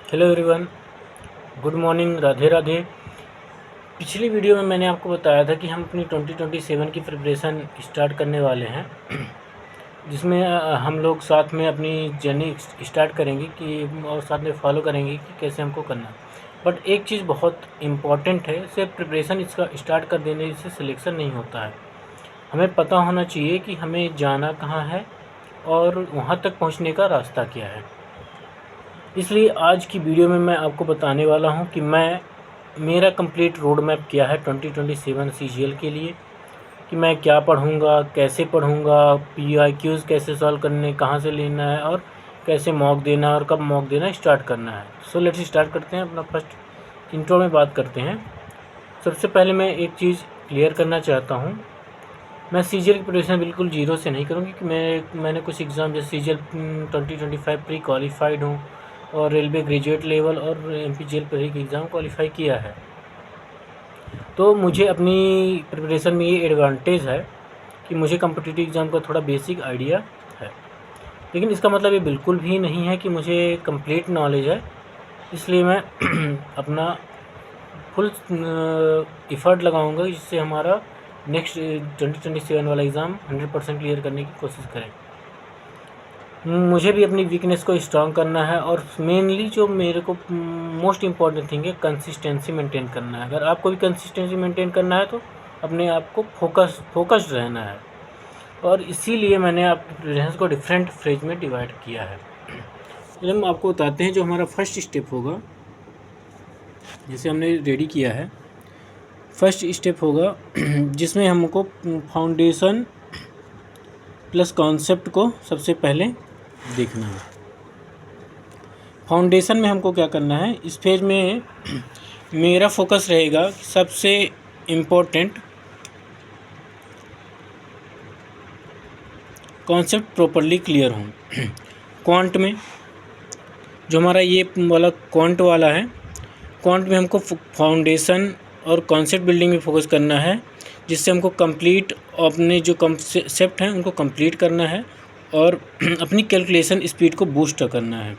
Hello everyone, good morning, Radhe Radhe. पिछली video में मैंने आपको बताया था कि हम अपनी 2027 की प्रिपरेशन स्टार्ट करने वाले हैं, जिसमें हम लोग साथ में अपनी जर्नी स्टार्ट करेंगे कि और साथ में फॉलो करेंगे कि कैसे हमको करना है। बट एक चीज़ बहुत इम्पॉर्टेंट है, सिर्फ प्रिपरेशन इसका स्टार्ट कर देने से सिलेक्शन नहीं होता है। हमें पता होना चाहिए कि हमें जाना कहाँ है और वहाँ तक पहुँचने का रास्ता क्या है। इसलिए आज की वीडियो में मैं आपको बताने वाला हूं कि मेरा कंप्लीट रोड मैप क्या है 2027 सीजीएल के लिए, कि मैं क्या पढ़ूंगा, कैसे पढ़ूंगा, पीआईक्यूज़ कैसे सॉल्व करने, कहां से लेना है और कैसे मॉक देना है और कब मॉक देना स्टार्ट करना है। सो लेट्स स्टार्ट करते हैं। अपना फर्स्ट इंट्रो में बात करते हैं। सबसे पहले मैं एक चीज़ क्लियर करना चाहता हूँ, मैं सीजीएल की प्रिपरेशन बिल्कुल जीरो से नहीं करूँगी कि मैंने कुछ एग्ज़ाम जैसे सीजीएल 2025 प्री क्वालिफाइड हूँ और रेलवे ग्रेजुएट लेवल और एमपीजीएल पर ही एग्ज़ाम क्वालिफाई किया है। तो मुझे अपनी प्रिपरेशन में ये एडवांटेज है कि मुझे कॉम्पिटिटिव एग्ज़ाम का थोड़ा बेसिक आइडिया है, लेकिन इसका मतलब ये बिल्कुल भी नहीं है कि मुझे कंप्लीट नॉलेज है। इसलिए मैं अपना फुल एफ़र्ट लगाऊंगा जिससे हमारा नेक्स्ट 2027 वाला एग्ज़ाम 100% क्लियर करने की कोशिश करें। मुझे भी अपनी वीकनेस को स्ट्रॉन्ग करना है और मेनली जो मेरे को मोस्ट इम्पॉर्टेंट थिंग है, कंसिस्टेंसी मेंटेन करना है। अगर आपको भी कंसिस्टेंसी मेंटेन करना है तो अपने आप को फोकस्ड रहना है, और इसीलिए मैंने आपकी प्रिपरेशन को डिफरेंट फेज में डिवाइड किया है। फिर हम आपको बताते हैं जो हमारा फर्स्ट स्टेप होगा, जैसे हमने रेडी किया है। फर्स्ट स्टेप होगा जिसमें हमको फाउंडेशन प्लस कॉन्सेप्ट को सबसे पहले देखना है। फाउंडेशन में हमको क्या करना है, इस पेज में मेरा फोकस रहेगा कि सबसे इम्पोर्टेंट कॉन्सेप्ट प्रॉपर्ली क्लियर हों। क्वांट में जो हमारा ये वाला क्वांट वाला है, क्वांट में हमको फाउंडेशन और कॉन्सेप्ट बिल्डिंग में फोकस करना है, जिससे हमको कंप्लीट अपने जो कॉन्सेप्ट हैं उनको कंप्लीट करना है और अपनी कैलकुलेशन स्पीड को बूस्ट करना है।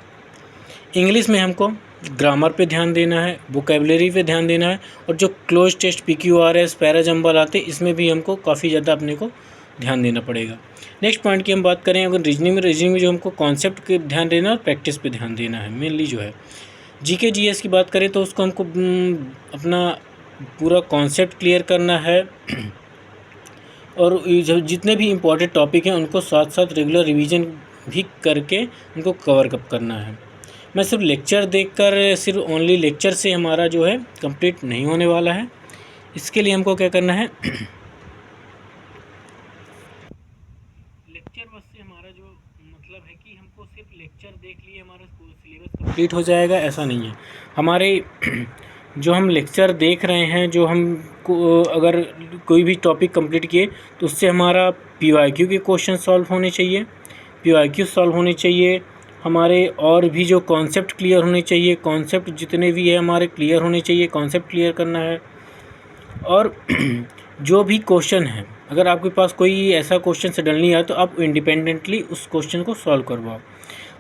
इंग्लिश में हमको ग्रामर पे ध्यान देना है, वोकेबलरी पे ध्यान देना है, और जो क्लोज टेस्ट पीक्यूआरएस पैराजंबल आते हैं इसमें भी हमको काफ़ी ज़्यादा अपने को ध्यान देना पड़ेगा। नेक्स्ट पॉइंट की हम बात करें, अगर रीजनिंग में जो हमको कॉन्सेप्ट पे ध्यान देना और प्रैक्टिस पे ध्यान देना है मेनली जो है। जीके जीएस की बात करें तो उसको हमको अपना पूरा कॉन्सेप्ट क्लियर करना है और जितने भी इम्पोर्टेंट टॉपिक हैं उनको साथ साथ रेगुलर रिवीजन भी करके उनको कवर अप करना है। मैं सिर्फ लेक्चर देखकर सिर्फ ओनली लेक्चर से हमारा जो है कंप्लीट नहीं होने वाला है। इसके लिए हमको क्या करना है, लेक्चर बस से हमारा जो मतलब है कि हमको सिर्फ लेक्चर देख लिए हमारा सिलेबस कंप्लीट हो जाएगा, ऐसा नहीं है। हमारे जो हम लेक्चर देख रहे हैं, जो हम अगर कोई भी टॉपिक कंप्लीट किए तो उससे हमारा पीवाईक्यू के क्वेश्चन सॉल्व होने चाहिए, पीवाईक्यू सॉल्व होने चाहिए हमारे, और भी जो कॉन्सेप्ट क्लियर होने चाहिए, कॉन्सेप्ट जितने भी है हमारे क्लियर होने चाहिए, कॉन्सेप्ट क्लियर करना है। और जो भी क्वेश्चन है, अगर आपके पास कोई ऐसा क्वेश्चन सडनली आए तो आप इंडिपेंडेंटली उस क्वेश्चन को सॉल्व करवाओ।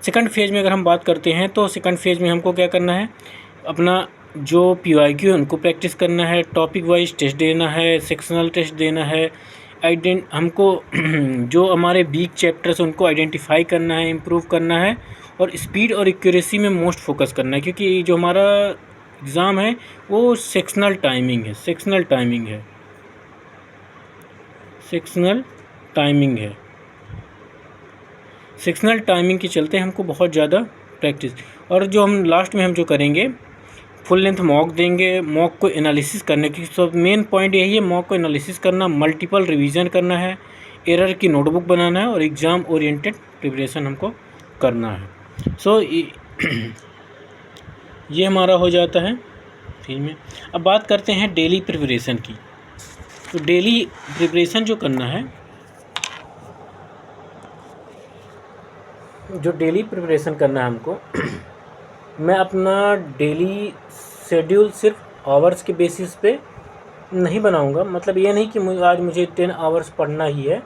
सेकंड फेज़ में अगर हम बात करते हैं तो सेकंड फेज़ में हमको क्या करना है, अपना जो पीवाईक्यू है उनको प्रैक्टिस करना है, टॉपिक वाइज टेस्ट देना है, सेक्शनल टेस्ट देना है, हमको जो हमारे वीक चैप्टर्स उनको आइडेंटिफाई करना है, इम्प्रूव करना है, और स्पीड और एक्यूरेसी में मोस्ट फोकस करना है, क्योंकि जो हमारा एग्ज़ाम है वो सेक्शनल टाइमिंग है, सेक्शनल टाइमिंग के चलते हमको बहुत ज़्यादा प्रैक्टिस, और जो हम लास्ट में हम जो करेंगे फुल लेंथ मॉक देंगे, मॉक को एनालिसिस करने की। सब मेन पॉइंट यही है, मॉक को एनालिसिस करना, मल्टीपल रिवीजन करना है, एरर की नोटबुक बनाना है और एग्ज़ाम ओरिएंटेड प्रिपरेशन हमको करना है। सो ये हमारा हो जाता है फिर में। अब बात करते हैं डेली प्रिपरेशन की। तो डेली प्रिपरेशन जो करना है, जो डेली प्रिपरेशन करना है हमको मैं अपना डेली शेड्यूल सिर्फ आवर्स के बेसिस पे नहीं बनाऊंगा। मतलब ये नहीं कि आज मुझे 10 आवर्स पढ़ना ही है,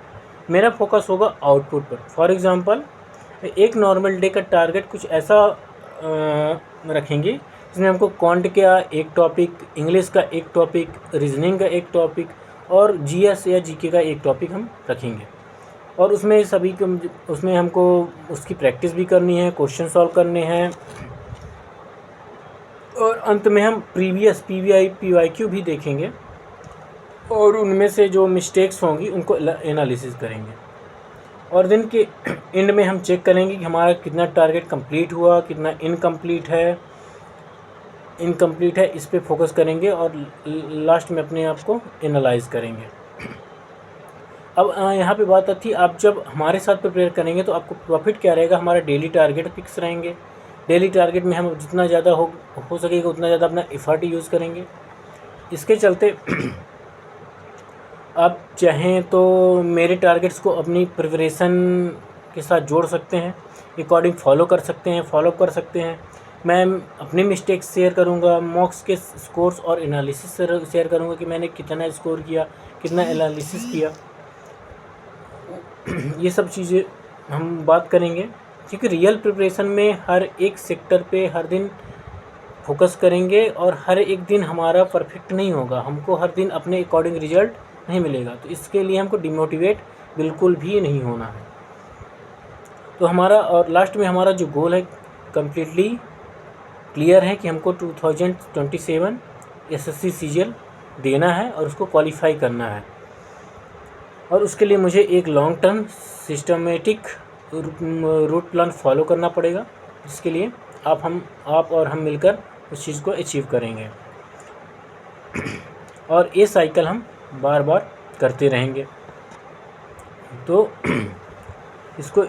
मेरा फोकस होगा आउटपुट पर। फॉर एग्ज़ाम्पल एक नॉर्मल डे का टारगेट कुछ ऐसा रखेंगे, जिसमें हमको क्वांट का एक टॉपिक, इंग्लिश का एक टॉपिक, रीजनिंग का एक टॉपिक और जीएस या जीके का एक टॉपिक हम रखेंगे। और उसमें सभी को, उसमें हमको उसकी प्रैक्टिस भी करनी है, क्वेश्चन सॉल्व करने हैं और अंत में हम प्रीवियस पीवाईक्यू भी देखेंगे और उनमें से जो मिस्टेक्स होंगी उनको एनालिसिस करेंगे। और दिन के एंड में हम चेक करेंगे कि हमारा कितना टारगेट कंप्लीट हुआ, कितना इनकम्प्लीट है, इस पे फोकस करेंगे और लास्ट में अपने आप को एनालाइज करेंगे। अब यहाँ पे बात आती है, आप जब हमारे साथ प्रिपेयर करेंगे तो आपको प्रॉफिट क्या रहेगा, हमारा डेली टारगेट फिक्स रहेंगे। डेली टारगेट में हम जितना ज़्यादा हो सकेगा उतना ज़्यादा अपना एफर्ट यूज़ करेंगे। इसके चलते आप चाहें तो मेरे टारगेट्स को अपनी प्रिपरेशन के साथ जोड़ सकते हैं, अकॉर्डिंग फॉलो कर सकते हैं। मैं अपनी मिस्टेक्स शेयर करूंगा, मॉक्स के स्कोर्स और एनालिसिस शेयर करूंगा कि मैंने कितना स्कोर किया, कितना एनालिसिस किया। ये सब चीज़ें हम बात करेंगे, क्योंकि रियल प्रिपरेशन में हर एक सेक्टर पे हर दिन फोकस करेंगे और हर एक दिन हमारा परफेक्ट नहीं होगा, हमको हर दिन अपने अकॉर्डिंग रिजल्ट नहीं मिलेगा। तो इसके लिए हमको डिमोटिवेट बिल्कुल भी नहीं होना है। तो हमारा और लास्ट में हमारा जो गोल है कम्प्लीटली क्लियर है कि हमको 2027 एसएससी सीजीएल देना है और उसको क्वालिफाई करना है। और उसके लिए मुझे एक long term systematic route plan follow करना पड़ेगा, जिसके लिए आप और हम मिलकर उस चीज़ को अचीव करेंगे। और ये साइकिल हम बार बार करते रहेंगे। तो इसको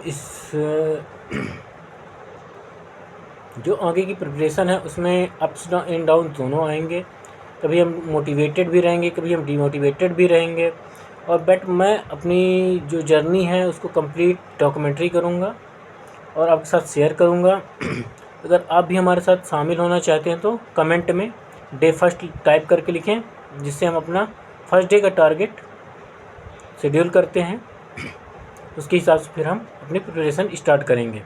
जो आगे की प्रिपरेशन है उसमें अप्स एंड डाउन दोनों आएंगे। कभी हम मोटिवेटेड भी रहेंगे, कभी हम डिमोटिवेटेड भी रहेंगे। और बट मैं अपनी जो जर्नी है उसको कंप्लीट डॉक्यूमेंट्री करूँगा और आपके साथ शेयर करूँगा। अगर आप भी हमारे साथ शामिल होना चाहते हैं तो कमेंट में डे फर्स्ट टाइप करके लिखें, जिससे हम अपना फर्स्ट डे का टारगेट शेड्यूल करते हैं। उसके हिसाब से फिर हम अपनी प्रिपरेशन स्टार्ट करेंगे।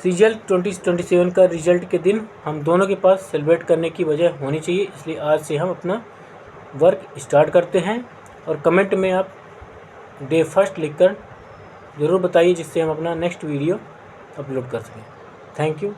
सीजीएल 2027 का रिजल्ट के दिन हम दोनों के पास सेलिब्रेट करने की वजह होनी चाहिए, इसलिए आज से हम अपना वर्क स्टार्ट करते हैं। और कमेंट में आप डे फर्स्ट लिखकर ज़रूर बताइए, जिससे हम अपना नेक्स्ट वीडियो अपलोड कर सकें। Thank you.